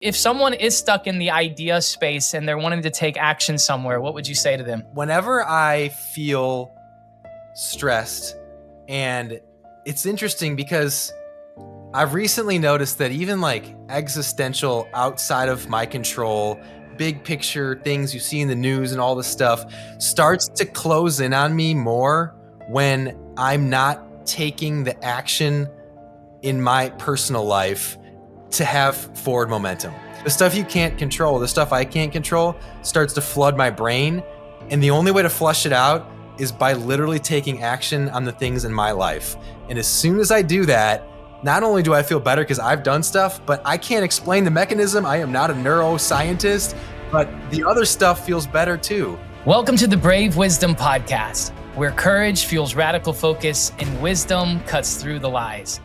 If someone is stuck in the idea space and they're wanting to take action somewhere, what would you say to them? Whenever I feel stressed, and it's interesting because I've recently noticed that even like existential, outside of my control, big picture things you see in the news and all this stuff starts to close in on me more when I'm not taking the action in my personal life to have forward momentum. The stuff you can't control, the stuff I can't control starts to flood my brain. And the only way to flush it out is by literally taking action on the things in my life. And as soon as I do that, not only do I feel better because I've done stuff, but I can't explain the mechanism. I am not a neuroscientist, but the other stuff feels better too. Welcome to the Brave Wisdom Podcast, where courage fuels radical focus and wisdom cuts through the lies.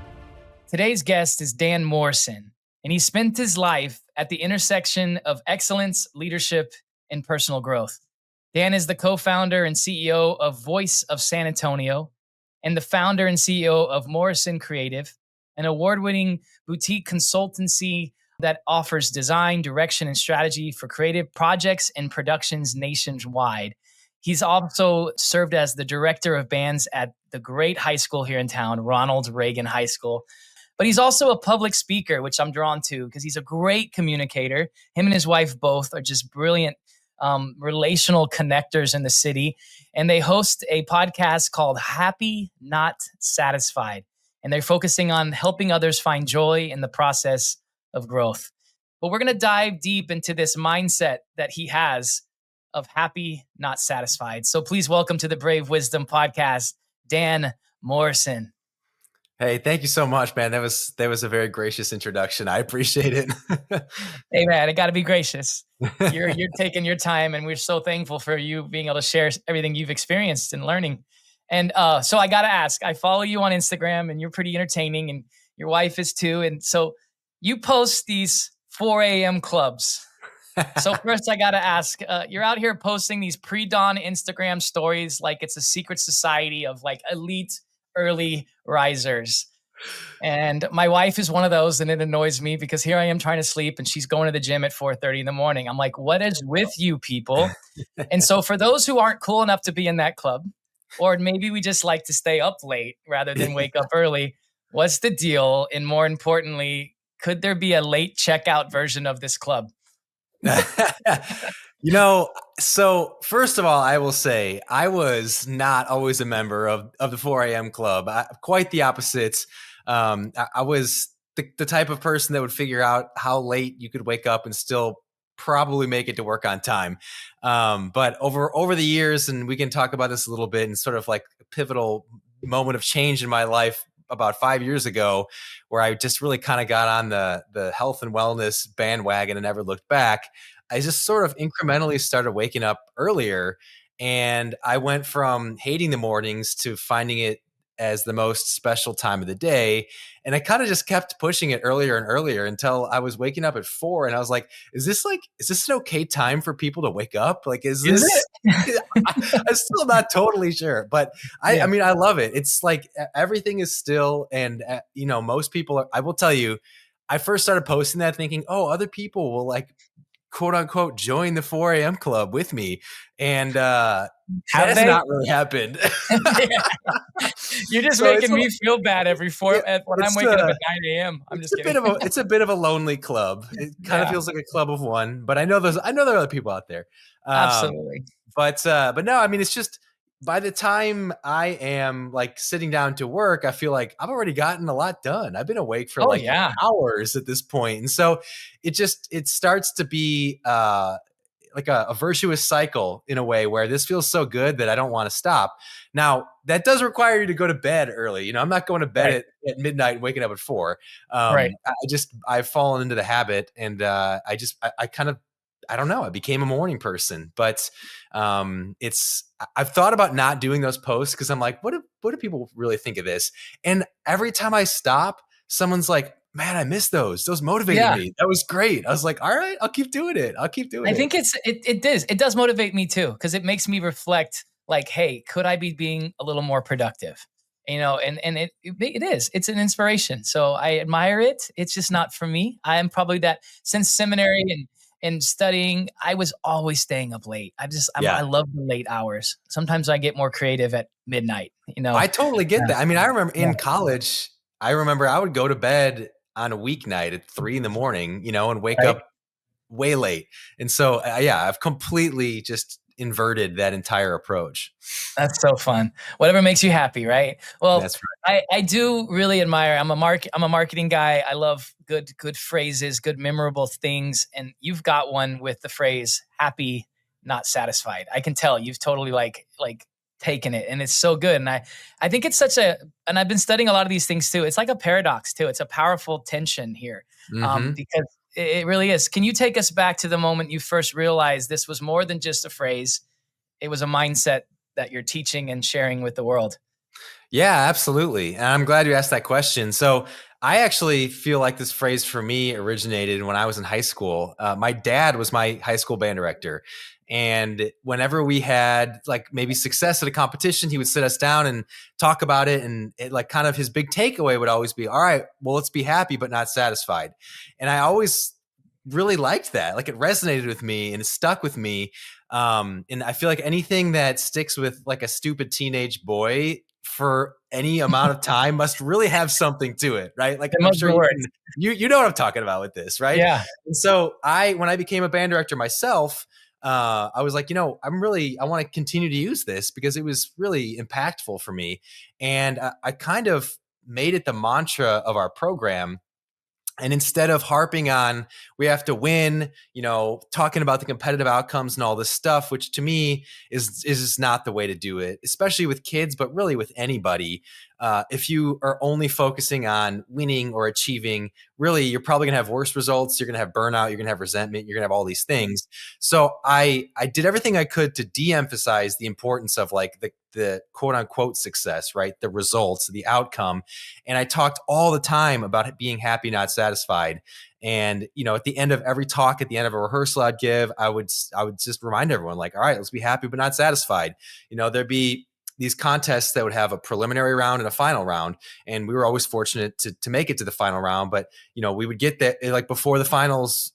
Today's guest is Dan Morrison, and he spent his life at the intersection of excellence, leadership, and personal growth. Dan is the co-founder and CEO of Voice of San Antonio and the founder and CEO of Morrison Creative, an award-winning boutique consultancy that offers design, direction, and strategy for creative projects and productions nationwide. He's also served as the director of bands at the great high school here in town, Ronald Reagan High School. But he's also a public speaker, which I'm drawn to because he's a great communicator. Him and his wife both are just brilliant relational connectors in the city. And they host a podcast called Happy Not Satisfied. And they're focusing on helping others find joy in the process of growth. But we're going to dive deep into this mindset that he has of happy, not satisfied. So please welcome to the Brave Wisdom Podcast, Dan Morrison. Hey, thank you so much, man. That was a very gracious introduction. I appreciate it. Hey, man, I got to be gracious. You're taking your time, and we're so thankful for you being able to share everything you've experienced and learning. And so I got to ask, I follow you on Instagram, and you're pretty entertaining, and your wife is too. And so you post these 4 a.m. clubs. So first I got to ask, you're out here posting these pre-dawn Instagram stories like it's a secret society of like elite early risers. And my wife is one of those, and it annoys me because here I am trying to sleep and she's going to the gym at 4:30 in the morning. I'm like, what is with you people? And so for those who aren't cool enough to be in that club, or maybe we just like to stay up late rather than wake up early, what's the deal? And more importantly, could there be a late checkout version of this club? So first of all, I will say I was not always a member of the 4 a.m. club. Quite the opposite. I was the type of person that would figure out how late you could wake up and still probably make it to work on time. But over the years, and we can talk about this a little bit, and sort of like a pivotal moment of change in my life about 5 years ago, where I just really kind of got on the health and wellness bandwagon and never looked back. I just sort of incrementally started waking up earlier, and I went from hating the mornings to finding it as the most special time of the day. And I kind of just kept pushing it earlier and earlier until I was waking up at 4. And I was like, is this an okay time for people to wake up? Like, is this, I'm still not totally sure, but I mean, I love it. It's like everything is still, and most people I will tell you, I first started posting that thinking, oh, other people will like, quote unquote, join the 4 a.m. club with me. And that has not really happened. You're just making me feel bad every when I'm waking up at 9 a.m. I'm just kidding. It's a bit of a lonely club. It kind of feels like a club of one, but I know there are other people out there. Absolutely. But no, I mean, it's just, by the time I am like sitting down to work, I feel like I've already gotten a lot done. I've been awake for hours at this point. And so it starts to be like a virtuous cycle in a way where this feels so good that I don't want to stop. Now, that does require you to go to bed early. I'm not going to bed at midnight and waking up at 4. I've fallen into the habit, and I kind of, I don't know, I became a morning person. But I've thought about not doing those posts because I'm like, what do people really think of this? And every time I stop, someone's like, man, I miss those. Those motivated me. That was great. I was like, all right, I'll keep doing it. I think it does motivate me too, because it makes me reflect like, hey, could I be being a little more productive? And it is. It's an inspiration. So I admire it. It's just not for me. I am probably that since seminary and studying, I was always staying up late. I Yeah. love the late hours. Sometimes I get more creative at midnight, you know. I totally get Yeah. that. I mean, I remember Yeah. in college, I remember I would go to bed on a weeknight at 3 in the morning, and wake Right. up way late. And so, yeah, I've completely just inverted that entire approach. That's so fun. Whatever makes you happy, right? Well, That's right. I do really admire. I'm a marketing guy. I love good phrases, good memorable things, and you've got one with the phrase "happy, not satisfied." I can tell you've totally like taken it, and it's so good. And I think it's such a. And I've been studying a lot of these things too. It's like a paradox too. It's a powerful tension here, Hmm. because it really is. Can you take us back to the moment you first realized this was more than just a phrase? It was a mindset that you're teaching and sharing with the world. Yeah, absolutely. And I'm glad you asked that question. So I actually feel like this phrase for me originated when I was in high school. My dad was my high school band director. And whenever we had like maybe success at a competition, he would sit us down and talk about it. And like kind of his big takeaway would always be, all right, well, let's be happy, but not satisfied. And I always really liked that. Like it resonated with me and it stuck with me. And I feel like anything that sticks with like a stupid teenage boy for any amount of time must really have something to it, right? Like It I'm must sure be words. you know what I'm talking about with this, right? Yeah. And so when I became a band director myself, I was like, I want to continue to use this because it was really impactful for me. And I kind of made it the mantra of our program. And instead of harping on, we have to win, talking about the competitive outcomes and all this stuff, which to me is not the way to do it, especially with kids, but really with anybody. If you are only focusing on winning or achieving, really, you're probably going to have worse results. You're going to have burnout. You're going to have resentment. You're going to have all these things. So I did everything I could to de-emphasize the importance of like the quote unquote success, right? The results, the outcome. And I talked all the time about being happy, not satisfied. And at the end of every talk, at the end of a rehearsal I'd give, I would just remind everyone like, all right, let's be happy but not satisfied. There'd be these contests that would have a preliminary round and a final round, and we were always fortunate to make it to the final round. But we would get that like before the finals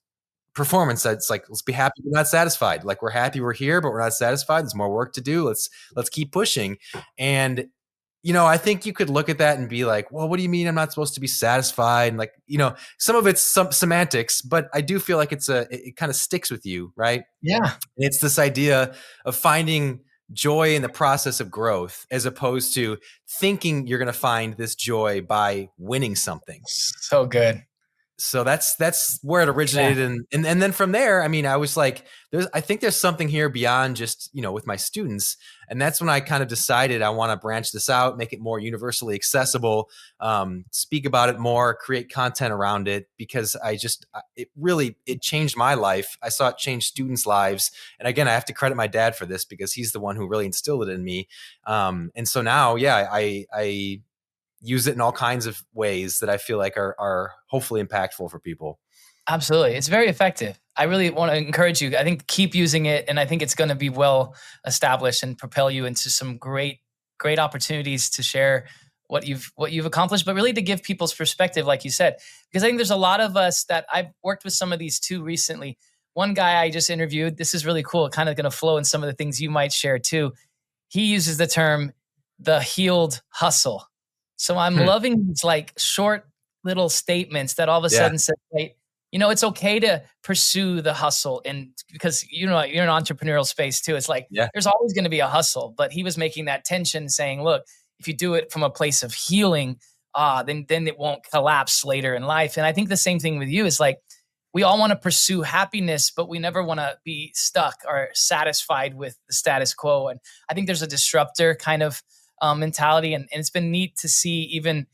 performance, that's like, let's be happy but not satisfied. Like we're happy we're here, but we're not satisfied. There's more work to do. Let's keep pushing. And I think you could look at that and be like, well, what do you mean I'm not supposed to be satisfied? And like, some of it's some semantics, but I do feel like it kind of sticks with you, right? Yeah. And it's this idea of finding joy in the process of growth as opposed to thinking you're going to find this joy by winning something. So good. So that's where it Yeah. originated. And then from there, I mean, I was like, I think there's something here beyond just, with my students. And that's when I kind of decided I want to branch this out, make it more universally accessible, speak about it more, create content around it, because it changed my life. I saw it change students' lives. And again, I have to credit my dad for this because he's the one who really instilled it in me. And so now, yeah, I use it in all kinds of ways that I feel like are hopefully impactful for people. Absolutely. It's very effective. I really want to encourage you. I think keep using it, and I think it's going to be well established and propel you into some great opportunities to share what you've accomplished, but really to give people's perspective, like you said, because I think there's a lot of us that I've worked with some of these too recently. One guy I just interviewed, this is really cool, kind of going to flow in some of the things you might share too. He uses the term the healed hustle. So I'm Hmm. loving these like short little statements that all of a Yeah. sudden say, "Hey, it's okay to pursue the hustle." And because you're in an entrepreneurial space too, it's like Yeah. there's always going to be a hustle. But he was making that tension, saying, "Look, if you do it from a place of healing, then it won't collapse later in life." And I think the same thing with you is like we all want to pursue happiness, but we never want to be stuck or satisfied with the status quo. And I think there's a disruptor kind of mentality, and it's been neat to see even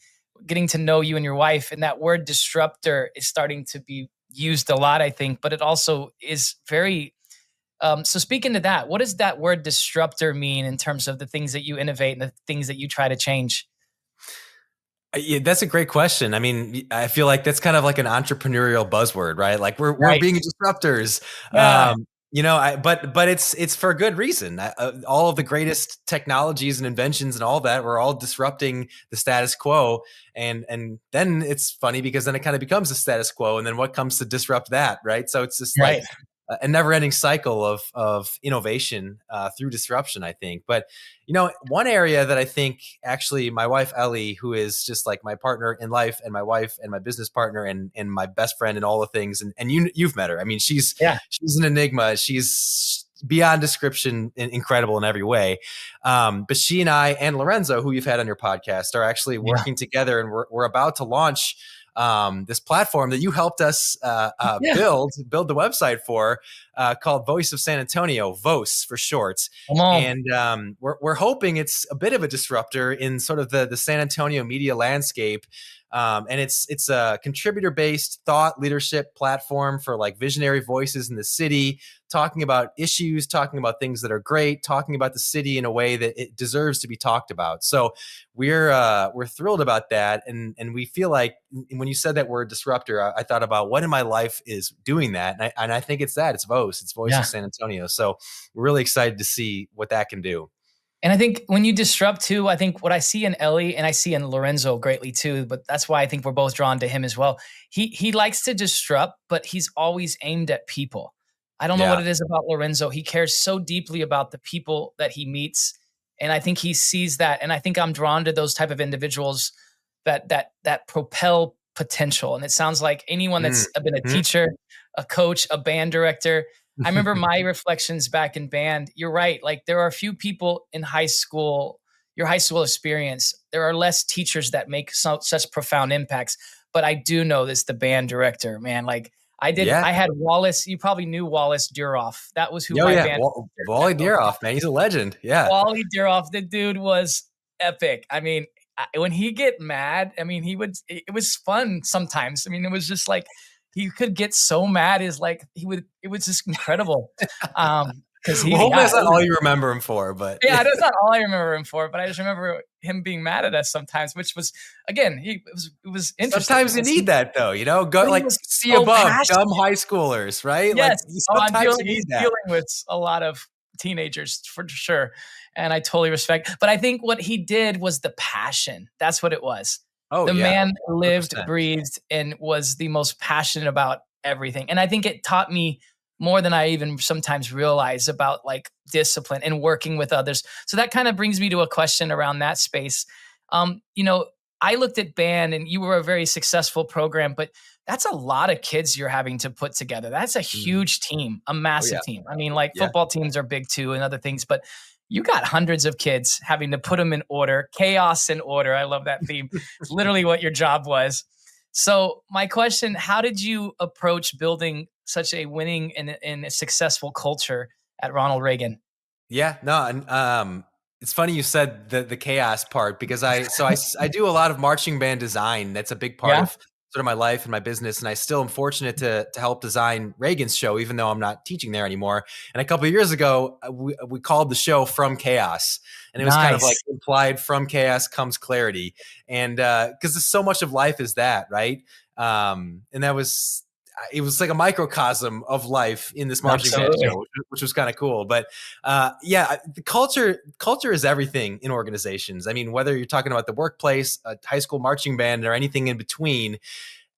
getting to know you and your wife, and that word disruptor is starting to be used a lot, I think, but it also is very so speaking to that, what does that word disruptor mean in terms of the things that you innovate and the things that you try to change? Yeah, that's a great question. I mean, I feel like that's kind of like an entrepreneurial buzzword, right? Like we're Right. being disruptors. Yeah. But it's for good reason. All of the greatest technologies and inventions and all that were all disrupting the status quo, and then it's funny because then it kind of becomes the status quo, and then what comes to disrupt that, right? So it's just like Right. a never-ending cycle of innovation through disruption, I think. But one area that I think actually my wife Ellie, who is just like my partner in life and my wife and my business partner and my best friend and all the things, and you've met her. I mean, Yeah. she's an enigma. She's beyond description, incredible in every way. But she and I and Lorenzo, who you've had on your podcast, are actually Yeah. working together, and we're about to launch this platform that you helped us Yeah. build the website for, called Voice of San Antonio, VOS for short. Come on. And we're hoping it's a bit of a disruptor in sort of the San Antonio media landscape. And it's a contributor based thought leadership platform for like visionary voices in the city, talking about issues, talking about things that are great, talking about the city in a way that it deserves to be talked about. So we're thrilled about that, and we feel like when you said that word disruptor, I thought about what in my life is doing that, and I think it's that it's Voice of Yeah. San Antonio. So we're really excited to see what that can do. And I think when you disrupt too, I think what I see in Ellie and I see in Lorenzo greatly too, but that's why I think we're both drawn to him as well. He likes to disrupt, but he's always aimed at people. I don't know what Yeah. it is about Lorenzo. He cares so deeply about the people that he meets, and I think he sees that. And I think I'm drawn to those type of individuals that propel potential. And it sounds like anyone that's been a Mm-hmm. teacher, a coach, a band director. I remember my reflections back in band. You're right. Like there are a few people in high school, your high school experience. There are less teachers that make such profound impacts. But I do know this, the band director, man. Like Yeah. I had Wallace. You probably knew Wallace Duroff. That was who Oh my yeah. band Wally director. Deeroff, man, he's a legend. Yeah. Wally Duroff, the dude was epic. I mean, when he get mad, I mean, it was fun sometimes. I mean, it was just like, he could get so mad is like, it was just incredible. Cause Well, he, hopefully yeah, that's not all you remember him for, but yeah, that's not all I remember him for, but I just remember him being mad at us sometimes, which was, again, it was interesting sometimes you because need that though, go but he like was see so above dumb passionate. high schoolers, right? Like Yes. Oh, sometimes you he's need that. dealing with a lot of teenagers for sure. And I totally respect. But I think what he did was the passion. That's what it was. Oh The yeah, man lived, 100%. breathed, and was the most passionate about everything. And I think it taught me more than I even sometimes realize about like discipline and working with others. So that kind of brings me to a question around that space. You know, I looked at band and you were a very successful program, but that's a lot of kids you're having to put together. That's a Mhm. huge team, a Oh yeah, massive team. I mean, like yeah. football teams are big too and other things, but you got hundreds of kids having to put them in order, chaos in order. I love that theme. It's literally what your job was. So, my question, how did you approach building such a winning and a successful culture at Ronald Reagan? Yeah, no, and it's funny you said the chaos part because I do a lot of marching band design. That's a big part Yeah. of sort of my life and my business, and I still am fortunate to help design Reagan's show, even though I'm not teaching there anymore. And a couple of years ago, we called the show From Chaos, and it was kind of like Nice. implied from chaos comes clarity, and because so much of life is that, right? And that was it was like a microcosm of life in this marching band Absolutely. show, which was kind of cool. But yeah, the culture is everything in organizations. I mean, whether you're talking about the workplace, a high school marching band, or anything in between,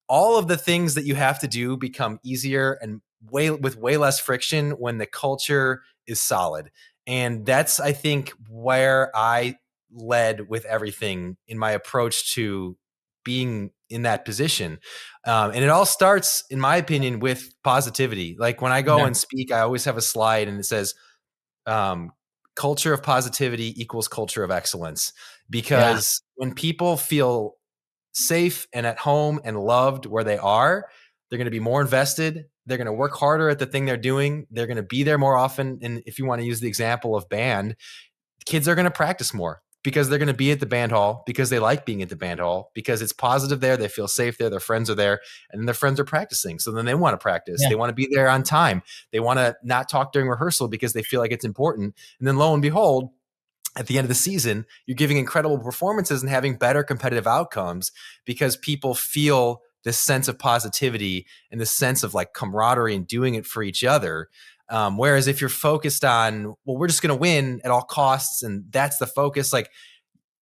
all of the things that you have to do become easier and way less friction when the culture is solid. And that's, I think, where I led with everything in my approach to being in that position. And it all starts, in my opinion, with positivity. Like when I go Yeah. and speak, I always have a slide and it says, um, culture of positivity equals culture of excellence. Yeah. Because when people feel safe and at home and loved where they are, they're going to be more invested. They're going to work harder at the thing they're doing. They're going to be there more often. And if you want to use the example of band, kids are going to practice more because they're going to be at the band hall because they like being at the band hall because it's positive there. They feel safe there. Their friends are there and their friends are practicing. So then they want to practice. Yeah. They want to be there on time. They want to not talk during rehearsal because they feel like it's important. And then lo and behold, at the end of the season, you're giving incredible performances and having better competitive outcomes because people feel this sense of positivity and this sense of like camaraderie and doing it for each other. Whereas if you're focused on, well, we're just going to win at all costs, and that's the focus, like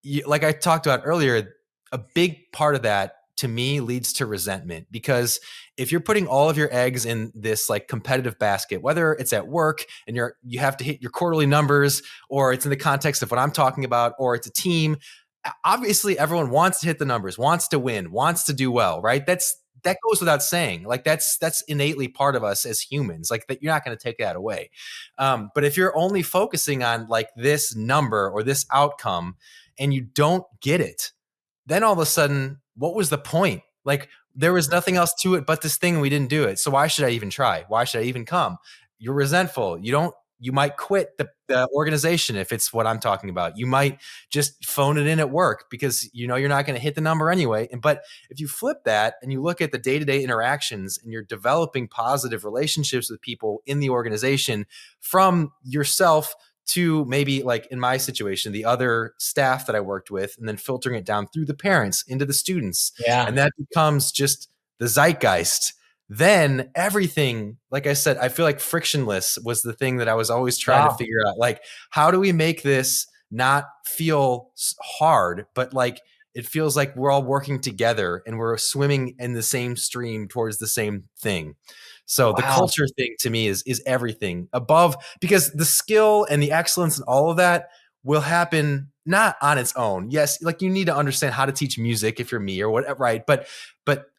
I talked about earlier, a big part of that to me leads to resentment, because if you're putting all of your eggs in this like competitive basket, whether it's at work and you have to hit your quarterly numbers, or it's in the context of what I'm talking about, or it's a team, obviously everyone wants to hit the numbers, wants to win, wants to do well, right? That goes without saying. Like that's innately part of us as humans. Like that, you're not going to take that away. But if you're only focusing on like this number or this outcome, and you don't get it, then all of a sudden, what was the point? Like there was nothing else to it but this thing, and we didn't do it. So why should I even try? Why should I even come? You're resentful. You might quit the organization if it's what I'm talking about. You might just phone it in at work because you know you're not going to hit the number anyway. But if you flip that and you look at the day-to-day interactions, and you're developing positive relationships with people in the organization, from yourself to maybe, like in my situation, the other staff that I worked with, and then filtering it down through the parents into the students. Yeah. And that becomes just the zeitgeist. Then everything, like I said, I feel like frictionless was the thing that I was always trying to Wow. figure out. Like, how do we make this not feel hard, but like it feels like we're all working together and we're swimming in the same stream towards the same thing. So the Wow. culture thing to me is everything above, because the skill and the excellence and all of that will happen not on its own. Yes, like you need to understand how to teach music if you're me or whatever, right? But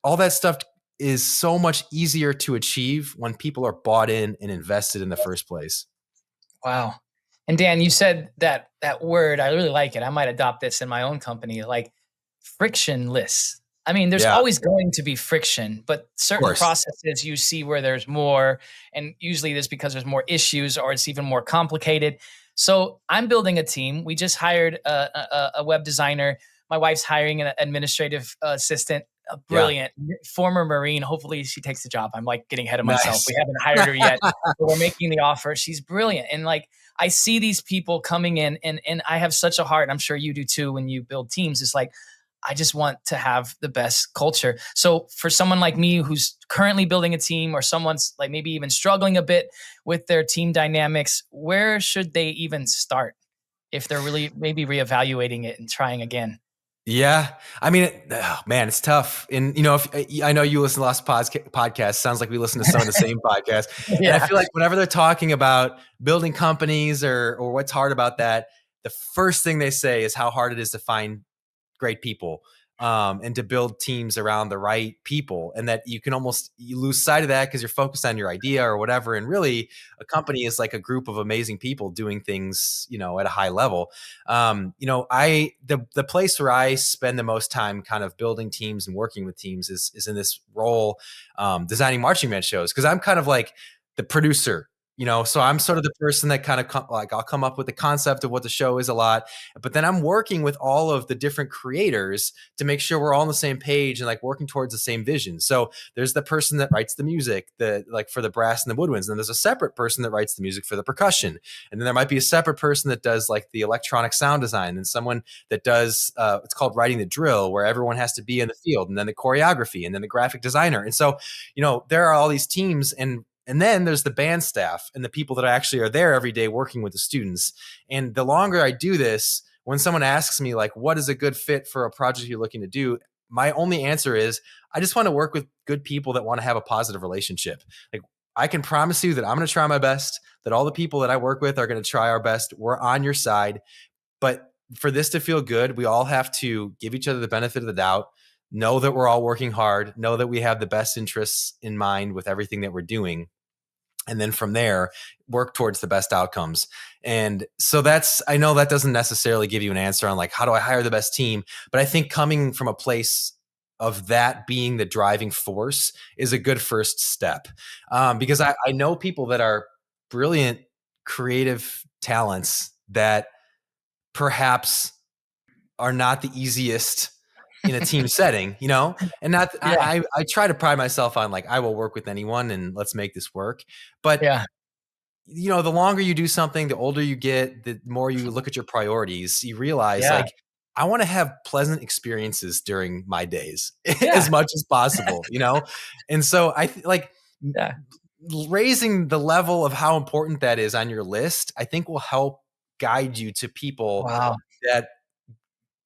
all that stuff is so much easier to achieve when people are bought in and invested in the first place. Wow. And Dan, you said that word, I really like it. I might adopt this in my own company, like frictionless. I mean, there's Yeah, of always going to be friction, but certain course. processes you see where there's more, and usually this because there's more issues or it's even more complicated. So I'm building a team. We just hired a web designer. My wife's hiring an administrative assistant. Yeah. Brilliant former Marine. Hopefully she takes the job. I'm like getting ahead of myself. Nice. We haven't hired her yet, but we're making the offer. She's brilliant. And like I see these people coming in, and I have such a heart. I'm sure you do too when you build teams. It's like I just want to have the best culture. So for someone like me who's currently building a team, or someone's like maybe even struggling a bit with their team dynamics, where should they even start if they're really maybe reevaluating it and trying again? Yeah. I mean, oh, man, it's tough. And, if I know you listen to lots of podcasts, sounds like we listen to some of the same podcasts. And I Yeah. feel like whenever they're talking about building companies or what's hard about that, the first thing they say is how hard it is to find great people, and to build teams around the right people, and that you lose sight of that because you're focused on your idea or whatever. And really, a company is like a group of amazing people doing things, at a high level. The place where I spend the most time kind of building teams and working with teams is in this role, designing marching band shows, because I'm kind of like the producer. So I'm sort of the person that kind of I'll come up with the concept of what the show is a lot, but then I'm working with all of the different creators to make sure we're all on the same page and like working towards the same vision. So there's the person that writes the music, for the brass and the woodwinds, and then there's a separate person that writes the music for the percussion, and then there might be a separate person that does like the electronic sound design, and someone that does it's called writing the drill, where everyone has to be in the field, and then the choreography, and then the graphic designer. And so there are all these teams, and then there's the band staff and the people that actually are there every day working with the students. And the longer I do this, when someone asks me like, what is a good fit for a project you're looking to do, my only answer is, I just want to work with good people that want to have a positive relationship. Like, I can promise you that I'm going to try my best, that all the people that I work with are going to try our best. We're on your side. But for this to feel good, we all have to give each other the benefit of the doubt, know that we're all working hard, know that we have the best interests in mind with everything that we're doing, and then from there work towards the best outcomes. And so I know that doesn't necessarily give you an answer on like, how do I hire the best team? But I think coming from a place of that being the driving force is a good first step. Because I know people that are brilliant creative talents that perhaps are not the easiest in a team setting, and not, Yeah. I try to pride myself on like, I will work with anyone and let's make this work. But Yeah. the longer you do something, the older you get, the more you look at your priorities, you realize Yeah. like, I want to have pleasant experiences during my days Yeah. as much as possible. And so like Yeah. raising the level of how important that is on your list, I think will help guide you to people Wow. that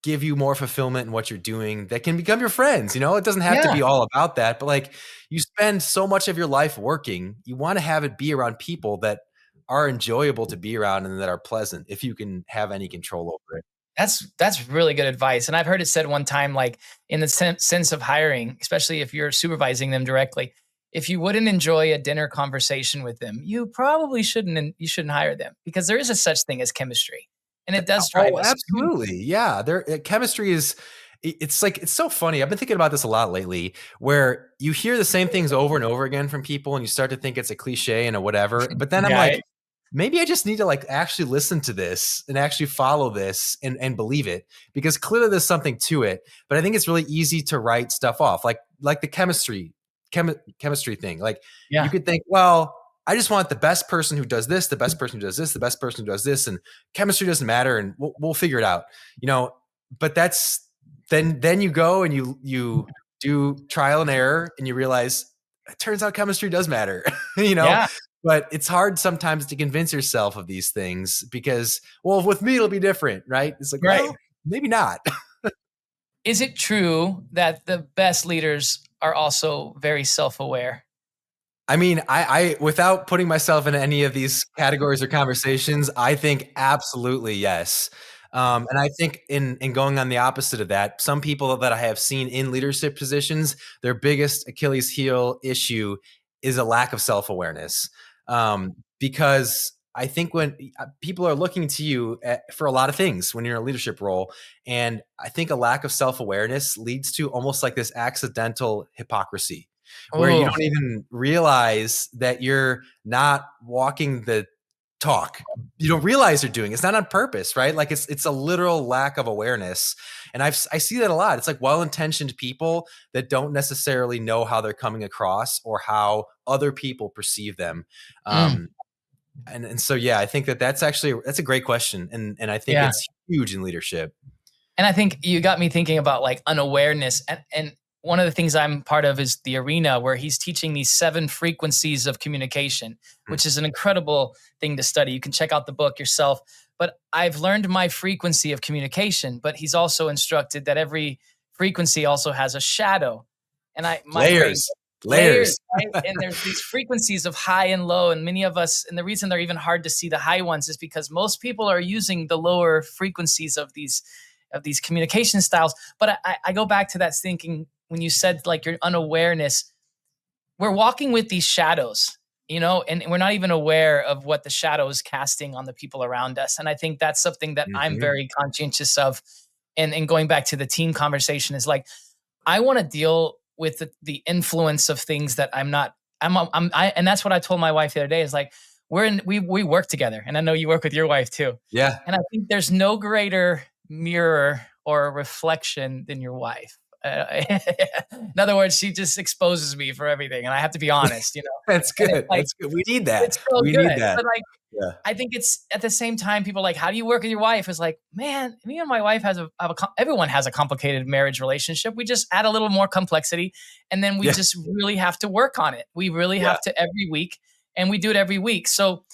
give you more fulfillment in what you're doing, that can become your friends. It doesn't have to Yeah. be all about that, but like, you spend so much of your life working, you want to have it be around people that are enjoyable to be around and that are pleasant, if you can have any control over it. That's really good advice, and I've heard it said one time, like, in the sense of hiring, especially if you're supervising them directly, if you wouldn't enjoy a dinner conversation with them, you probably shouldn't hire them because there is a such thing as chemistry, and it does drive Oh, us. absolutely. Yeah, chemistry is it's like, it's so funny. I've been thinking about this a lot lately, where you hear the same things over and over again from people and you start to think it's a cliche and a whatever. But then I'm like, Right? maybe I just need to like actually listen to this and actually follow this and believe it, because clearly there's something to it. But I think it's really easy to write stuff off, like the chemistry thing. Like, you Yeah. could think, well, I just want the best person who does this, the best person who does this, the best person who does this, and chemistry doesn't matter, and we'll figure it out. You know, but that's then you go and you do trial and error, and you realize it turns out chemistry does matter. you know, Yeah. but it's hard sometimes to convince yourself of these things because, well, with me it'll be different, right? It's like, Right. well, maybe not. Is it true that the best leaders are also very self-aware? I mean, I without putting myself in any of these categories or conversations, I think absolutely yes. And I think in going on the opposite of that, some people that I have seen in leadership positions, their biggest Achilles heel issue is a lack of self awareness. Because I think when people are looking to you for a lot of things when you're in a leadership role, and I think a lack of self awareness leads to almost like this accidental hypocrisy, where you Oh. don't even realize that you're not walking the talk. You don't realize you're doing it. It's not on purpose, right? Like, it's a literal lack of awareness. And I see that a lot. It's like well-intentioned people that don't necessarily know how they're coming across or how other people perceive them. Mm. Um, and so, yeah, I think that's a great question. And I think Yeah. it's huge in leadership. And I think you got me thinking about like unawareness. And one of the things I'm part of is the arena where he's teaching these 7 frequencies of communication, Hmm. which is an incredible thing to study. You can check out the book yourself. But I've learned my frequency of communication, but he's also instructed that every frequency also has a shadow. And my brain Layers, layers, layers. right? And there's these frequencies of high and low. And many of us, and the reason they're even hard to see the high ones is because most people are using the lower frequencies of these communication styles. But I go back to that thinking when you said like your unawareness, we're walking with these shadows, and we're not even aware of what the shadow is casting on the people around us. And I think that's something that I'm Mhm. very conscientious of. And going back to the team conversation is like, I want to deal with the influence of things that I'm not, and that's what I told my wife the other day is like, we work together. And I know you work with your wife too. Yeah. And I think there's no greater mirror or a reflection than your wife. In other words, she just exposes me for everything, and I have to be honest. That's And it's good. like That's good. We need that. it's so We need good, that. but like Yeah. I think it's at the same time, people are like, how do you work with your wife? It's like, man, me and my wife everyone has a complicated marriage relationship. We just add a little more complexity, and then we Yeah. just really have to work on it. We really Yeah. have to every week, and we do it every week. So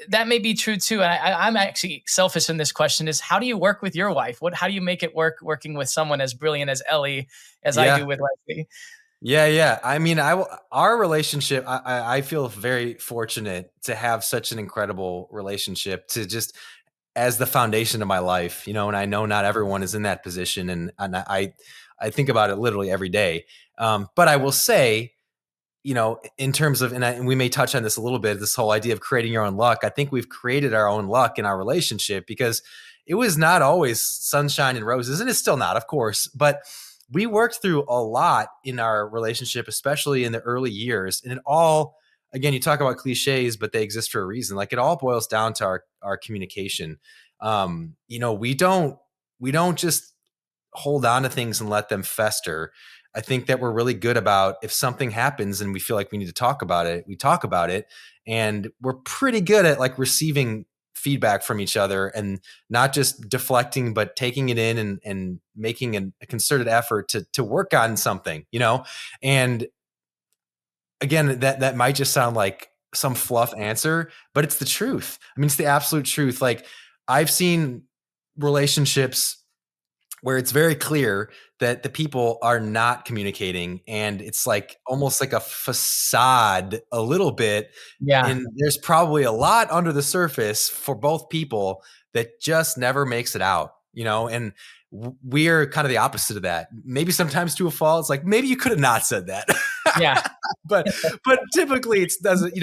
that may be true too. And I'm actually selfish in this question: is how do you work with your wife? How do you make it work working with someone as brilliant as Ellie as I Yeah. do with Leslie? Yeah. Yeah. I mean, our relationship, I feel very fortunate to have such an incredible relationship, to just as the foundation of my life, and I know not everyone is in that position. And I think about it literally every day. But I will say, in terms of, and we may touch on this a little bit, this whole idea of creating your own luck. I think we've created our own luck in our relationship, because it was not always sunshine and roses, and it's still not, of course, but we worked through a lot in our relationship, especially in the early years. And it all, again, you talk about cliches, but they exist for a reason. Like, it all boils down to our communication. We don't just hold on to things and let them fester. I think that we're really good about, if something happens and we feel like we need to talk about it, we talk about it. And we're pretty good at like receiving feedback from each other, and not just deflecting, but taking it in and making a concerted effort to work on something. And again, that might just sound like some fluff answer, but it's the truth. I mean, it's the absolute truth. Like, I've seen relationships where it's very clear that the people are not communicating, and it's like almost like a facade a little bit. Yeah. And there's probably a lot under the surface for both people that just never makes it out, and we're kind of the opposite of that. Maybe sometimes to a fault. It's like, maybe you could have not said that. Yeah. but typically it's doesn't,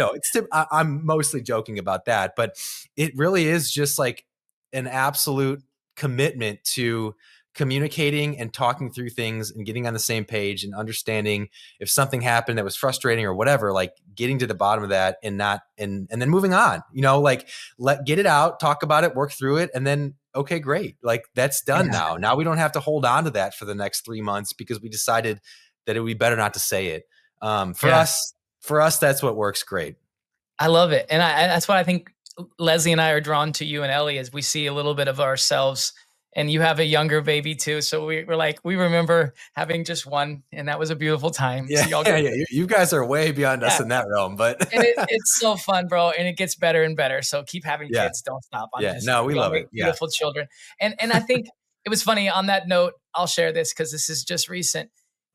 I'm mostly joking about that, but it really is just like an absolute commitment to communicating and talking through things and getting on the same page and understanding if something happened that was frustrating or whatever, like getting to the bottom of that and not and then moving on, like get it out, talk about it, work through it, and then okay, great, like that's done. Yeah. Now we don't have to hold on to that for the next 3 months because we decided that it would be better not to say it. For Yeah. us, that's what works great. I love it. And that's why I think Leslie and I are drawn to you and Ellie, as we see a little bit of ourselves. And you have a younger baby too. So we're like, we remember having just one, and that was a beautiful time. Yeah, So y'all yeah. You guys are way beyond us yeah. in that realm, but And it's so fun, bro. And it gets better and better. So keep having yeah, kids. Don't stop. I'm yeah. just, No, we y'all love make it. Yeah, beautiful children. And I think it was funny on that note. I'll share this because this is just recent.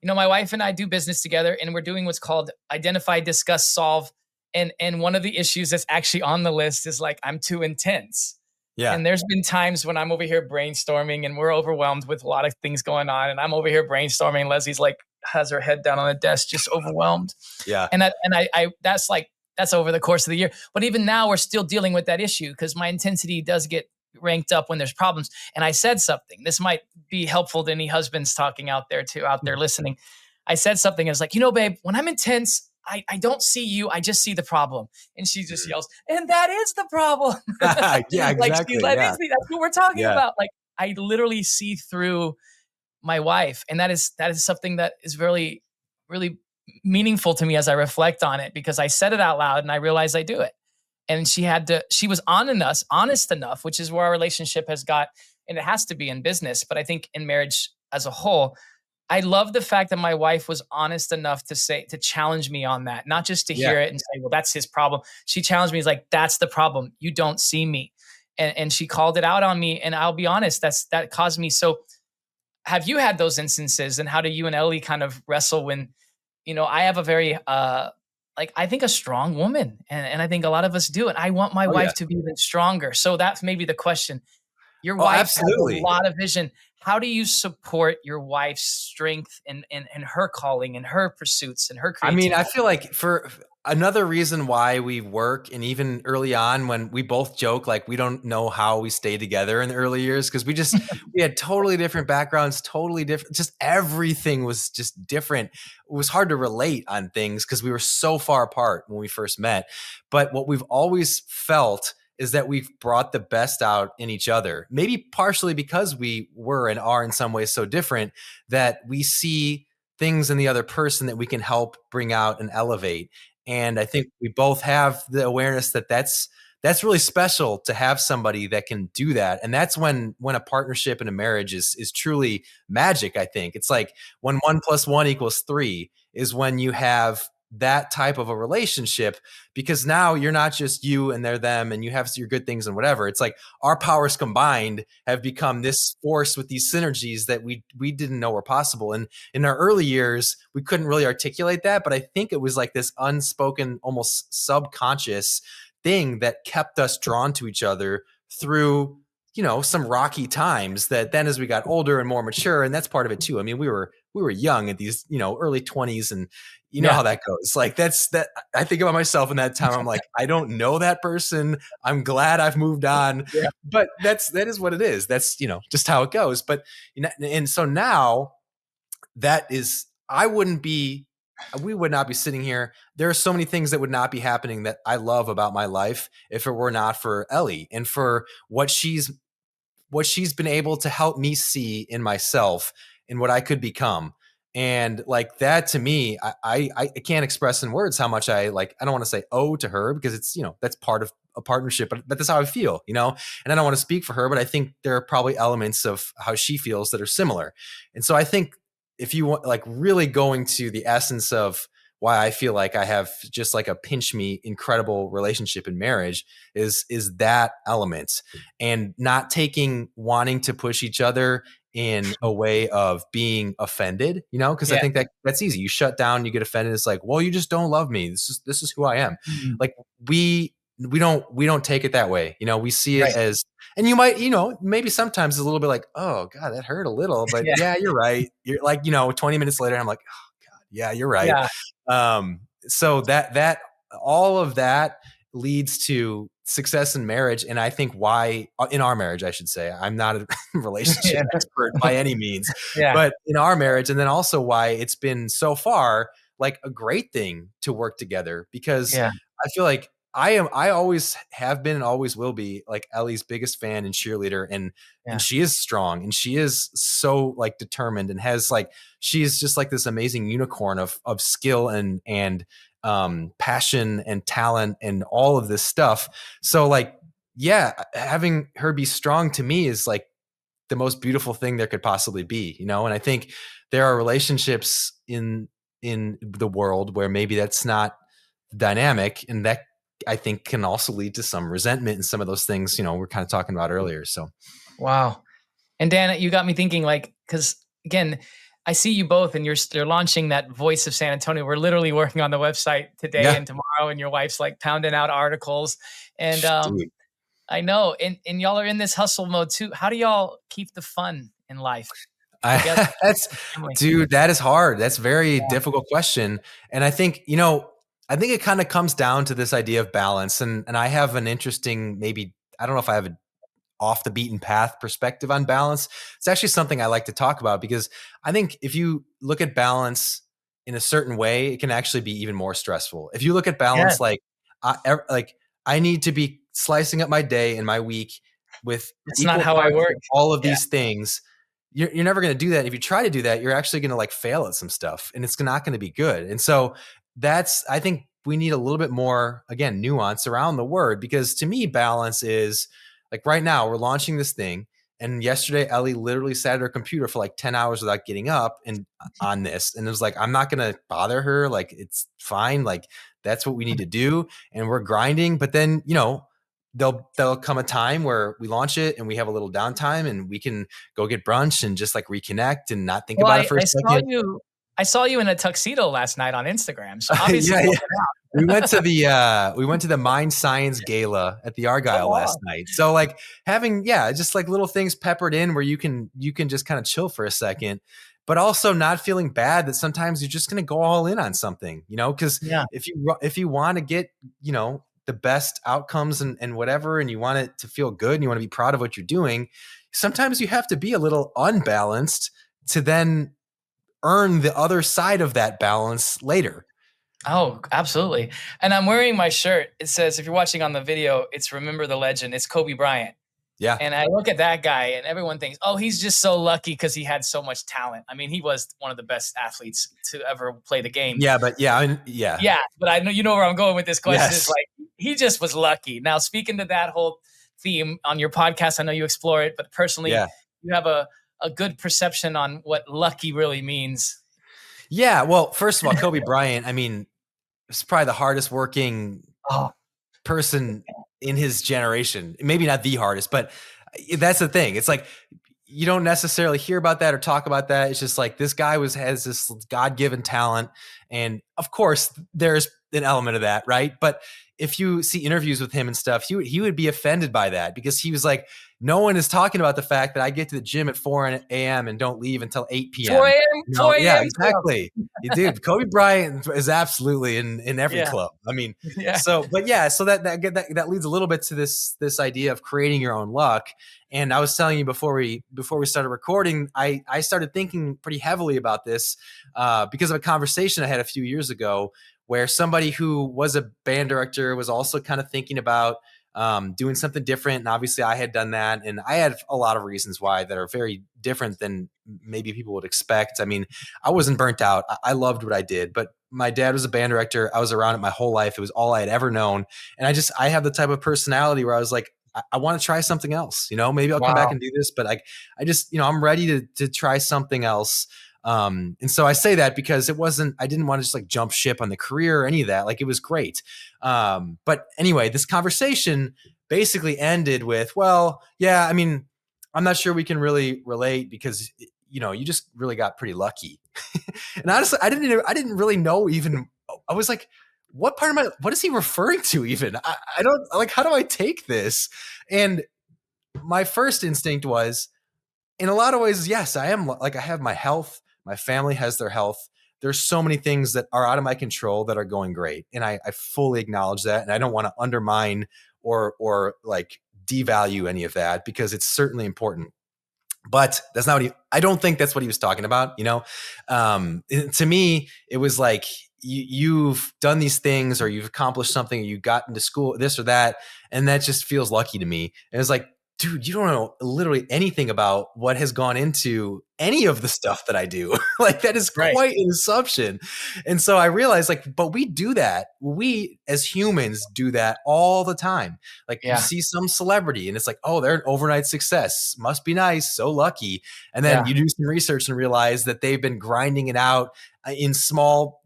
My wife and I do business together, and we're doing what's called identify, discuss, solve. And one of the issues that's actually on the list is like, I'm too intense. yeah, And there's been times when I'm over here brainstorming and we're overwhelmed with a lot of things going on. And I'm over here brainstorming. Leslie's like, has her head down on the desk, just overwhelmed. yeah, And I that's over the course of the year. But even now we're still dealing with that issue because my intensity does get ranked up when there's problems. And I said something. This might be helpful to any husbands talking out there listening. I said something. I was like, babe, when I'm intense, I don't see you. I just see the problem. And she just yells, and that is the problem. yeah. Like, Exactly. let me Yeah, see. That's what we're talking yeah, about. Like, I literally see through my wife. And that is something that is really, really meaningful to me as I reflect on it, because I said it out loud and I realized I do it. And she was honest enough, which is where our relationship has got, and it has to be in business, but I think in marriage as a whole, I love the fact that my wife was honest enough to challenge me on that, not just to yeah. hear it and say, well, that's his problem. She challenged me. Is like, that's the problem. You don't see me. And she called it out on me. And I'll be honest, that caused me. So have you had those instances, and how do you and Ellie kind of wrestle when, I have a very, I think a strong woman, and I think a lot of us do. And I want my Oh yeah. wife to be even stronger. So that's maybe the question. Your Oh, wife has a absolutely. lot of vision. How do you support your wife's strength and her calling and her pursuits and her I mean, I creativity? feel like for another reason why we work, and even early on when we both joke, like we don't know how we stayed together in the early years because we had totally different backgrounds, totally different, just everything was just different. It was hard to relate on things because we were so far apart when we first met. But what we've always felt is that we've brought the best out in each other, maybe partially because we were and are in some ways so different that we see things in the other person that we can help bring out and elevate. And I think we both have the awareness that that's really special to have somebody that can do that. And that's when a partnership and a marriage is truly magic. I think it's like when 1+1 = 3 is when you have that type of a relationship, because now you're not just you and they're them and you have your good things and whatever. It's like our powers combined have become this force with these synergies that we didn't know were possible. And in our early years, we couldn't really articulate that, but I think it was like this unspoken, almost subconscious thing that kept us drawn to each other through, some rocky times. That then as we got older and more mature, and that's part of it too. I mean, we were young at these, early 20s, and you know Yeah. how that goes. Like that's that. I think about myself in that time. I'm like, I don't know that person. I'm glad I've moved on, Yeah. but that is what it is. That's, just how it goes. But and so now that is, we would not be sitting here. There are so many things that would not be happening that I love about my life if it were not for Ellie and for what she's been able to help me see in myself and what I could become. And like that to me, I can't express in words how much I don't want to say owe to her, because it's, that's part of a partnership, but that's how I feel, and I don't want to speak for her, but I think there are probably elements of how she feels that are similar. And so I think if you want, like, really going to the essence of why I feel like I have just like a pinch me incredible relationship in marriage is that element, and not taking wanting to push each other in a way of being offended, because I Yeah. think that that's easy. You shut down, you get offended. It's like, well, you just don't love me. This is who I am. Mhm. Like we don't take it that way. We see it Right. as, and you might, maybe sometimes it's a little bit like, oh God, that hurt a little, but Yeah. yeah, you're right. You're like, 20 minutes later, I'm like, oh God, yeah, you're right. Yeah. So that all of that leads to success in marriage. And I think why in our marriage, I should say, I'm not a relationship Yeah. expert by any means, Yeah. but in our marriage, and then also why it's been so far like a great thing to work together, because Yeah. I feel like I always have been and always will be like Ellie's biggest fan and cheerleader, and Yeah. she is strong and she is so like determined and has like, she's just like this amazing unicorn of skill and passion and talent and all of this stuff. So like, yeah, having her be strong to me is like the most beautiful thing there could possibly be, and I think there are relationships in the world where maybe that's not dynamic, and that I think can also lead to some resentment and some of those things, we're kind of talking about earlier. So Wow. And Dan, you got me thinking, like, because again, I see you both, and you're launching that Voice of San Antonio. We're literally working on the website today yeah, and tomorrow, and your wife's like pounding out articles. And dude. I know, and y'all are in this hustle mode too. How do y'all keep the fun in life together? That's, Family? dude, that is hard. That's a very Yeah. difficult question. And I think it kind of comes down to this idea of balance. And I have an interesting, maybe, I don't know if I have a off the beaten path perspective on balance. It's actually something I like to talk about, because I think if you look at balance in a certain way, it can actually be even more stressful. If you look at Yeah. balance like I need to be slicing up my day and my week with That's not equal how I parts work. of all of Yeah. these things, you're never going to do that. If you try to do that, you're actually going to like fail at some stuff, and it's not going to be good. And so I think we need a little bit more, again, nuance around the word, because to me, balance is like right now we're launching this thing. And yesterday, Ellie literally sat at her computer for like 10 hours without getting up and on this. And it was like, I'm not going to bother her. Like, it's fine. Like, that's what we need to do. And we're grinding. But then, there'll come a time where we launch it and we have a little downtime and we can go get brunch and just like reconnect and not think Well, about it for a I saw second. you. I saw you in a tuxedo last night on Instagram. So obviously, Yeah, you're yeah. working out. We went to the Mind Science Gala at the Oh Argyle last wow. night. So like having, yeah, just like little things peppered in where you can just kind of chill for a second, but also not feeling bad that sometimes you're just going to go all in on something, because Yeah. if you want to get, the best outcomes and whatever, and you want it to feel good and you want to be proud of what you're doing, sometimes you have to be a little unbalanced to then earn the other side of that balance later. Oh, absolutely. And I'm wearing my shirt. It says, if you're watching on the video, it's Remember the Legend. It's Kobe Bryant. Yeah. And I look at that guy, and everyone thinks, oh, he's just so lucky because he had so much talent. I mean, he was one of the best athletes to ever play the game. Yeah, but yeah, yeah. Yeah, but I know you know where I'm going with this question. Is Yes. like he just was lucky. Now, speaking to that whole theme on your podcast, I know you explore it, but personally, Yeah. you have a good perception on what lucky really means. Yeah. Well, first of all, Kobe Bryant, I mean, it's probably the hardest working Oh, person in his generation. Maybe not the hardest, but that's the thing. It's like you don't necessarily hear about that or talk about that. It's just like this guy has this God-given talent. And of course, there's an element of that, right? But if you see interviews with him and stuff, he would be offended by that, because he was like, no one is talking about the fact that I get to the gym at 4 a.m. and don't leave until 8 4 p.m. a.m. 4 Yeah, a.m. exactly. Dude, Kobe Bryant is absolutely in every Yeah, club. I mean, yeah. but yeah, so that leads a little bit to this idea of creating your own luck. And I was telling you before we started recording, I started thinking pretty heavily about this because of a conversation I had a few years ago, where somebody who was a band director was also kind of thinking about doing something different. And obviously I had done that, and I had a lot of reasons why that are very different than maybe people would expect. I mean, I wasn't burnt out. I loved what I did, but my dad was a band director. I was around it my whole life. It was all I had ever known. And I have the type of personality where I was like, I want to try something else, maybe I'll come back Wow. and do this, but I just, I'm ready to try something else. And so I say that because I didn't want to just like jump ship on the career or any of that. Like it was great. But anyway, this conversation basically ended with, well, yeah, I mean, I'm not sure we can really relate because, you just really got pretty lucky. And honestly, I didn't really know even, I was like, what is he referring to even? I don't like, how do I take this? And my first instinct was, in a lot of ways, yes, I am like, I have my health, my family has their health. There's so many things that are out of my control that are going great. And I fully acknowledge that. And I don't want to undermine or like devalue any of that because it's certainly important. But that's not I don't think that's what he was talking about. To me, it was like, you've done these things or you've accomplished something, or you got into school, this or that. And that just feels lucky to me. And it's like, dude, you don't know literally anything about what has gone into any of the stuff that I do. Like that is Right. quite an assumption. And so I realized like, but we do that. We as humans do that all the time. Like you Yeah. see some celebrity and it's like, oh, they're an overnight success. Must be nice. So lucky. And then Yeah. you do some research and realize that they've been grinding it out in small,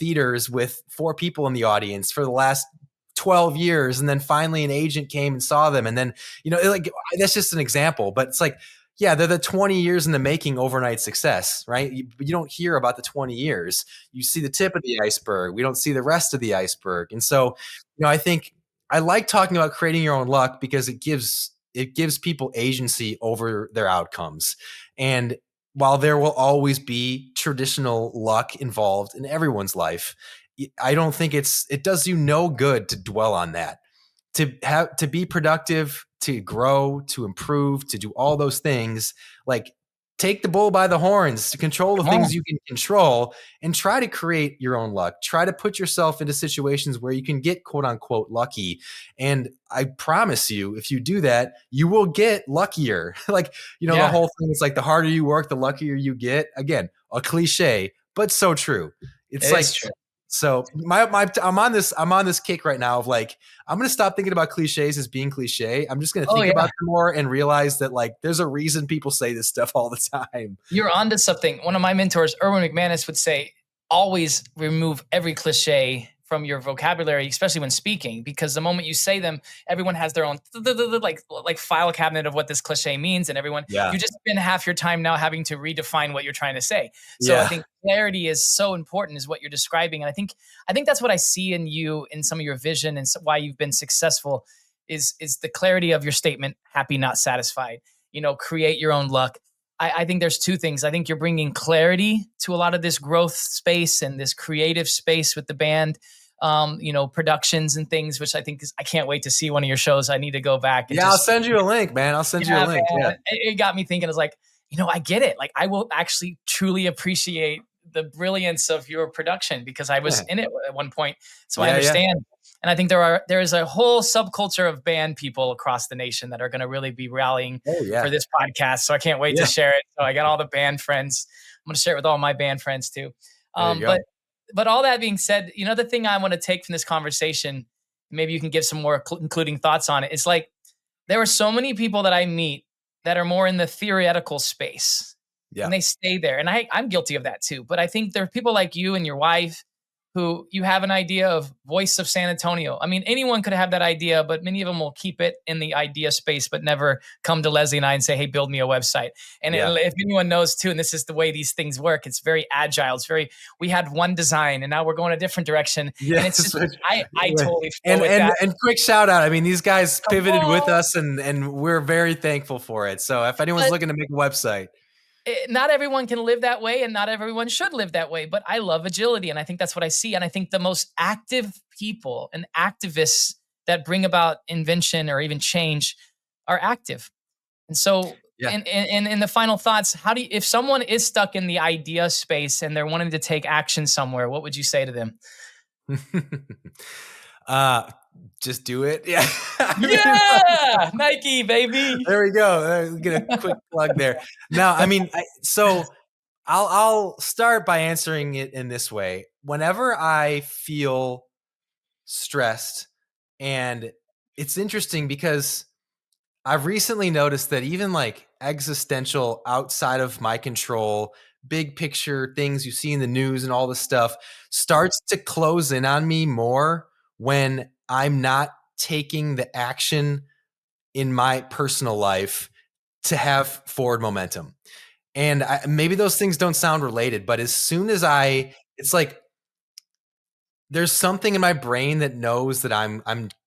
theaters with 4 people in the audience for the last 12 years. And then finally an agent came and saw them. And then, like that's just an example, but it's like, yeah, they're the 20 years in the making overnight success, right? You don't hear about the 20 years. You see the tip of the iceberg. We don't see the rest of the iceberg. And so, I think I like talking about creating your own luck because it gives people agency over their outcomes. And while there will always be traditional luck involved in everyone's life, I don't think it does you no good to dwell on that. To be productive, to grow, to improve, to do all those things, like take the bull by the horns, to control the Come things on. you can control and try to create your own luck. Try to put yourself into situations where you can get quote unquote lucky. And I promise you, if you do that, you will get luckier. Like, the Yeah. whole thing is like the harder you work, the luckier you get. Again, a cliche, but so true. It's It is like, true. so I'm on this kick right now of like, I'm going to stop thinking about cliches as being cliche. I'm just going to Oh think yeah. about them more and realize that like, there's a reason people say this stuff all the time. You're onto something. One of my mentors, Erwin McManus, would say, always remove every cliche from your vocabulary, especially when speaking, because the moment you say them, everyone has their own like file cabinet of what this cliche means, and everyone Yeah. you just spend half your time now having to redefine what you're trying to say. So I Yeah. think clarity is so important, is what you're describing, and I think that's what I see in you, in some of your vision, and why you've been successful is the clarity of your statement: happy, not satisfied. Create your own luck. I think there's two things. I think you're bringing clarity to a lot of this growth space and this creative space with the band, productions and things, which I think I can't wait to see one of your shows. I need to go back and Yeah. I'll just, send you a link, man. I'll send you a yeah, link. Yeah. man. It got me thinking. I was like, I get it. Like, I will actually truly appreciate the brilliance of your production because I was Yeah. in it at one point, so I Yeah. understand. And I think there is a whole subculture of band people across the nation that are going to really be rallying Oh for yeah. this podcast. So I can't wait Yeah. to share it. So I got all the band friends. I'm going to share it with all my band friends too. There you go. But all that being said, the thing I want to take from this conversation, maybe you can give some more including thoughts on it. It's like there are so many people that I meet that are more in the theoretical space Yeah. and they stay there. And I'm guilty of that too. But I think there are people like you and your wife who you have an idea of voice of San Antonio. I mean, anyone could have that idea, but many of them will keep it in the idea space, but never come to Leslie and I and say, hey, build me a website. And Yeah. if anyone knows too, and this is the way these things work, it's very agile. We had one design and now we're going a different direction. And it's just, I totally flow with that. And quick shout out. I mean, these guys Come pivoted with on. us and we're very thankful for it. So if anyone's But looking to make a website, not everyone can live that way and not everyone should live that way, but I love agility. And I think that's what I see. And I think the most active people and activists that bring about invention or even change are active. And so yeah. in the final thoughts, if someone is stuck in the idea space and they're wanting to take action somewhere, what would you say to them? Just do it. Yeah. Yeah, Nike, baby. There we go. Get a quick plug there. Now, I mean, so I'll start by answering it in this way. Whenever I feel stressed, and it's interesting because I've recently noticed that even like existential, outside of my control, big picture things you see in the news and all this stuff starts to close in on me more when I'm not taking the action in my personal life to have forward momentum. And maybe those things don't sound related, but as soon as it's like there's something in my brain that knows that I'm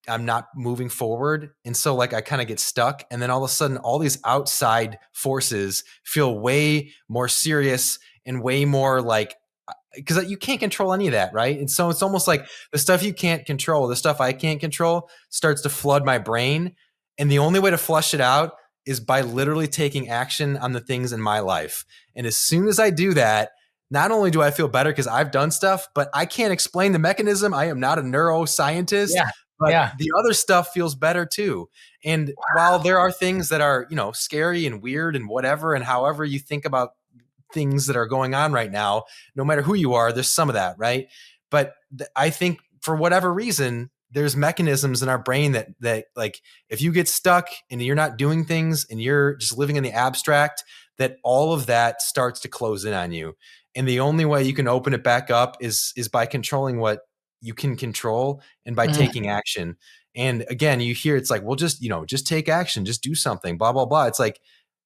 not moving forward, and so like I kind of get stuck, and then all of a sudden all these outside forces feel way more serious and way more like, because you can't control any of that, right? And so it's almost like the stuff you can't control, the stuff I can't control starts to flood my brain. And the only way to flush it out is by literally taking action on the things in my life. And as soon as I do that, not only do I feel better because I've done stuff, but I can't explain the mechanism. I am not a neuroscientist, Yeah. but Yeah. the other stuff feels better too. And while there are things that are, scary and weird and whatever, and however you think about things that are going on right now, no matter who you are, there's some of that, right? But I think for whatever reason, there's mechanisms in our brain that like if you get stuck and you're not doing things and you're just living in the abstract, that all of that starts to close in on you. And the only way you can open it back up is by controlling what you can control and by Mhm. taking action. And again, you hear it's like, well, just take action, just do something, blah, blah, blah. It's like,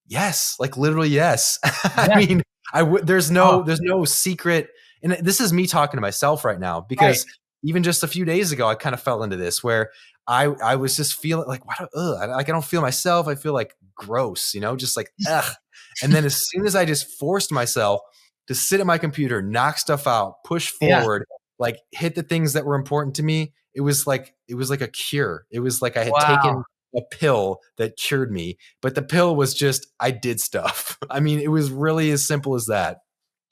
yes, like literally, yes. I Yeah. mean, there's Oh, no secret. And this is me talking to myself right now, right. because even just a few days ago, I kind of fell into this where I was just feeling like, I don't feel myself. I feel like gross, just like, ugh. And then as soon as I just forced myself to sit at my computer, knock stuff out, push Yeah. forward, like hit the things that were important to me, it was like a cure. It was like I had Wow. taken a pill that cured me, but the pill was just I did stuff. I mean, it was really as simple as that.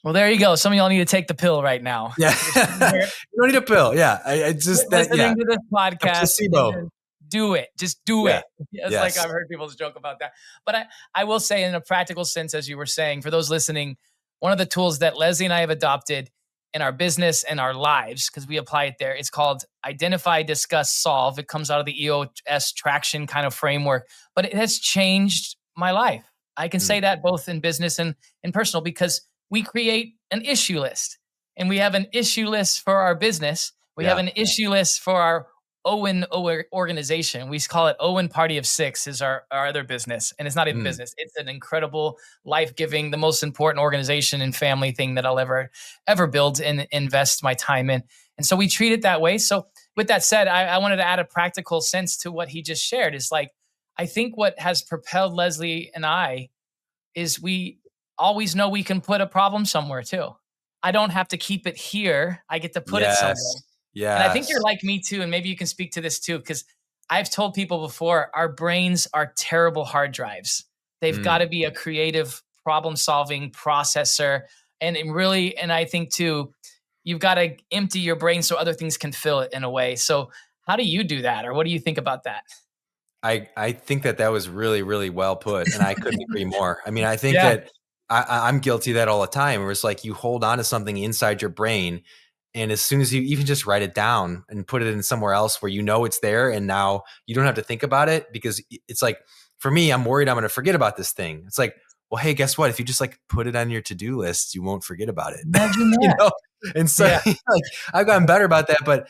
Well, there you go. Some of y'all need to take the pill right now. Yeah. You're sitting here You don't need a pill. Yeah. I just that, yeah. listening to this A podcast and placebo. just do it. Just do Yeah. it. It's like Yes. I've heard people joke about that. But I will say, in a practical sense, as you were saying, for those listening, one of the tools that Leslie and I have adopted in our business and our lives, because we apply it there, it's called Identify, Discuss, Solve. It comes out of the EOS traction kind of framework, but it has changed my life. I can Mm, say that both in business and in personal, because we create an issue list, and we have an issue list for our business. We have yeah. an issue list for our Owen organization. We call it Owen Party of Six is our other business. And it's not even Mm, business. It's an incredible, life-giving, the most important organization and family thing that I'll ever build and invest my time in. And so we treat it that way. So with that said, I wanted to add a practical sense to what he just shared. Is like, I think what has propelled Leslie and I is we always know we can put a problem somewhere too. I don't have to keep it here. I get to put it somewhere. yes. And I think you're Yes. like me too, and maybe you can speak to this too, because I've told people before, our brains are terrible hard drives. They've got Mm, to be a creative problem-solving processor. And I think too, you've got to empty your brain so other things can fill it in a way. So how do you do that? Or what do you think about that? I think that was really, really well put, and I couldn't agree more. I mean, I think Yeah. that I'm guilty of that all the time, where it's like you hold on to something inside your brain, and as soon as you even just write it down and put it in somewhere else where you know it's there, and now you don't have to think about it, because it's like, for me, I'm worried I'm going to forget about this thing. It's like, well, hey, guess what? If you just like put it on your to-do list, you won't forget about it. Imagine you that. know? And so Yeah. like I've gotten better about that, but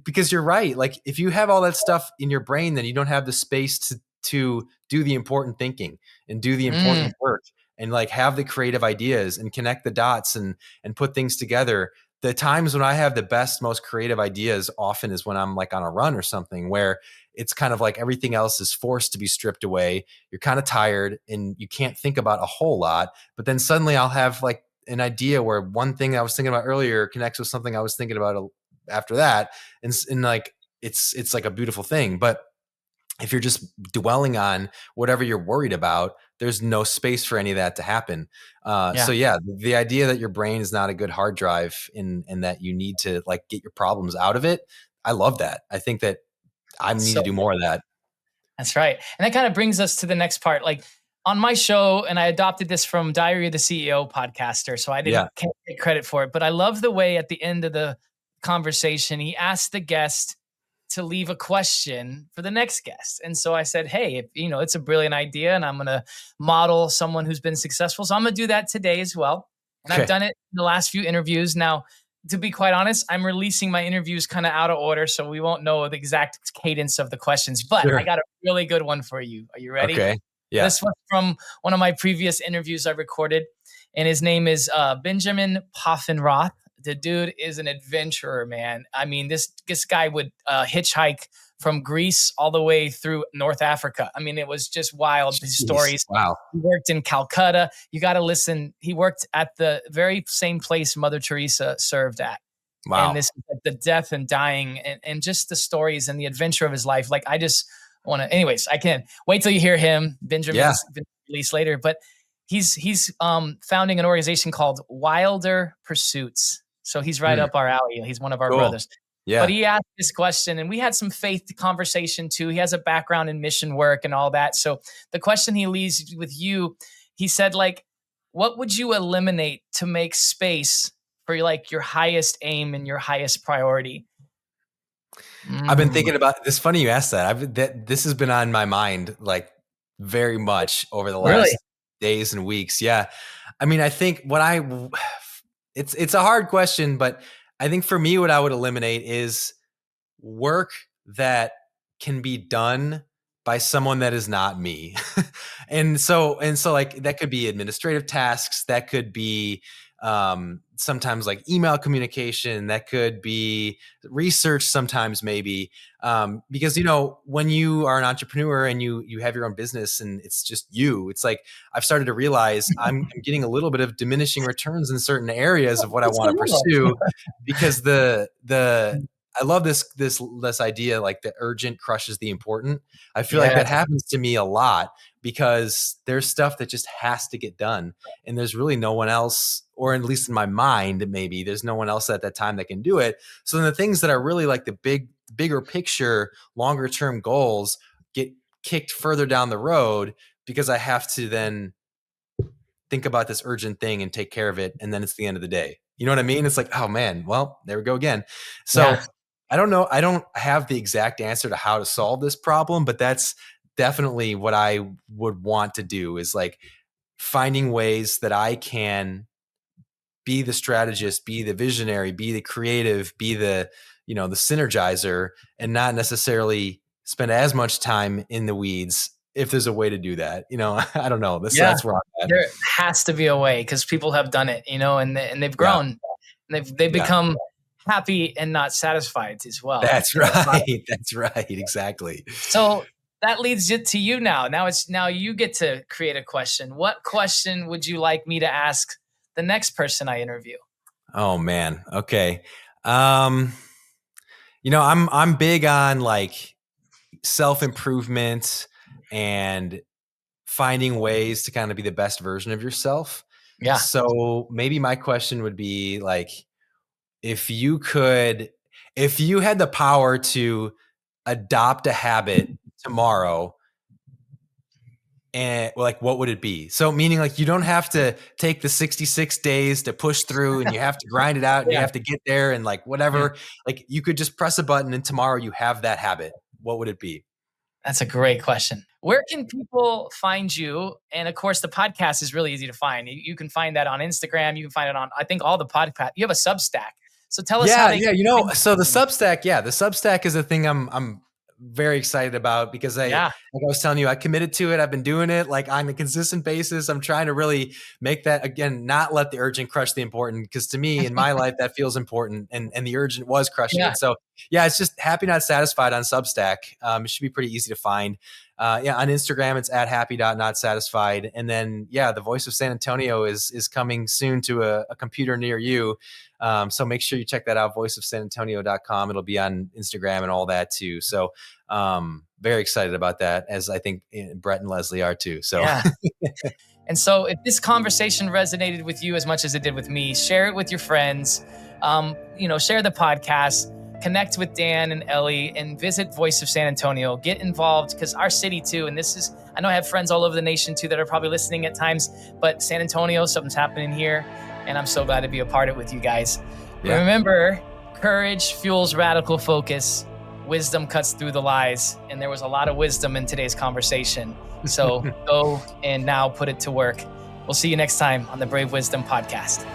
because you're right. Like if you have all that stuff in your brain, then you don't have the space to do the important thinking and do the Mm, important work and like have the creative ideas and connect the dots and put things together. The times when I have the best, most creative ideas often is when I'm like on a run or something, where it's kind of like everything else is forced to be stripped away. You're kind of tired and you can't think about a whole lot, but then suddenly I'll have like an idea where one thing I was thinking about earlier connects with something I was thinking about after that. And like, it's like a beautiful thing. But if you're just dwelling on whatever you're worried about, there's no space for any of that to happen. So yeah. yeah, the idea that your brain is not a good hard drive and that you need to like get your problems out of it. I love that. I think that I need to So do more of that. that's right. And that kind of brings us to the next part. Like on my show, and I adopted this from Diary of the CEO podcaster, so Yeah. can't take credit for it. But I love the way at the end of the conversation, he asked the guest to leave a question for the next guest. And so I said, hey, if, it's a brilliant idea and I'm going to model someone who's been successful. So I'm going to do that today as well. And I've done it in the last few interviews. Now, to be quite honest, I'm releasing my interviews kind of out of order, so we won't know the exact cadence of the questions, but I Sure. got a really good one for you. Are you ready? Okay. Yeah. This was from one of my previous interviews I recorded, and his name is Benjamin Poffenroth. The dude is an adventurer, man. I mean, this guy would hitchhike from Greece all the way through North Africa. I mean, it was just wild, his Jeez. stories. Wow. He worked in Calcutta. You got to listen. He worked at the very same place Mother Teresa served at. And Wow. this, the death and dying and just the stories and the adventure of his life. Like, I just want to, anyways, I can't wait till you hear him. Yeah. Benjamin's been released later, but he's founding an organization called Wilder Pursuits. So he's right Hmm. up our alley. He's one of our Cool. brothers. But Yeah. he asked this question, and we had some faith conversation too. He has a background in mission work and all that. So the question he leaves with you, he said, like, what would you eliminate to make space for like your highest aim and your highest priority? I've been thinking about it's funny you asked that. This has been on my mind like very much over the Really? last days and weeks. Yeah. I mean, I think it's a hard question, but I think for me, what I would eliminate is work that can be done by someone that is not me. and so like that could be administrative tasks, that could be sometimes like email communication, that could be research sometimes maybe because when you are an entrepreneur and you have your own business and it's just you, it's like I've started to realize I'm getting a little bit of diminishing returns in certain areas of what I want to pursue because I love this idea, like the urgent crushes the important. I feel like that happens to me a lot because there's stuff that just has to get done. And there's really no one else, or at least in my mind, maybe there's no one else at that time that can do it. So then the things that are really like the bigger picture, longer term goals get kicked further down the road because I have to then think about this urgent thing and take care of it. And then it's the end of the day. You know what I mean? It's like, oh man, well, there we go again. So I don't know. I don't have the exact answer to how to solve this problem, but that's definitely what I would want to do is like finding ways that I can be the strategist, be the visionary, be the creative, be the synergizer, and not necessarily spend as much time in the weeds if there's a way to do that. I don't know. That's where I'm at. There has to be a way because people have done it, and they've grown. And they've become happy and not satisfied as well. That's right. That's right. Exactly. So that leads it to you now. Now you get to create a question. What question would you like me to ask the next person I interview? Oh man. Okay. I'm big on like self-improvement and finding ways to kind of be the best version of yourself. Yeah. So maybe my question would be like, if you had the power to adopt a habit tomorrow, and like, what would it be? So meaning like, you don't have to take the 66 days to push through and you have to grind it out and you have to get there and like, whatever, like you could just press a button and tomorrow you have that habit. What would it be? That's a great question. Where can people find you? And of course, the podcast is really easy to find. You can find that on Instagram. You can find it on, I think, all the podcast. You have a Substack. So tell us how they so the Substack is a thing I'm very excited about because like I was telling you, I committed to it. I've been doing it like on a consistent basis. I'm trying to really make that, again, not let the urgent crush the important, because to me in my life that feels important, and the urgent was crushing it. So it's just Happy Not Satisfied on Substack. It should be pretty easy to find. On Instagram, it's at happy.notsatisfied. And then, the Voice of San Antonio is coming soon to a computer near you. So make sure you check that out, voiceofsanantonio.com. It'll be on Instagram and all that too. So very excited about that, as I think Brett and Leslie are too. So, And so if this conversation resonated with you as much as it did with me, share it with your friends, share the podcast. Connect with Dan and Ellie and visit Voice of San Antonio. Get involved, because our city too, and I know I have friends all over the nation too that are probably listening at times, but San Antonio, something's happening here, and I'm so glad to be a part of it with you guys. Remember, courage fuels radical focus. Wisdom cuts through the lies, and there was a lot of wisdom in today's conversation. So go and now put it to work. We'll see you next time on the Brave Wisdom Podcast.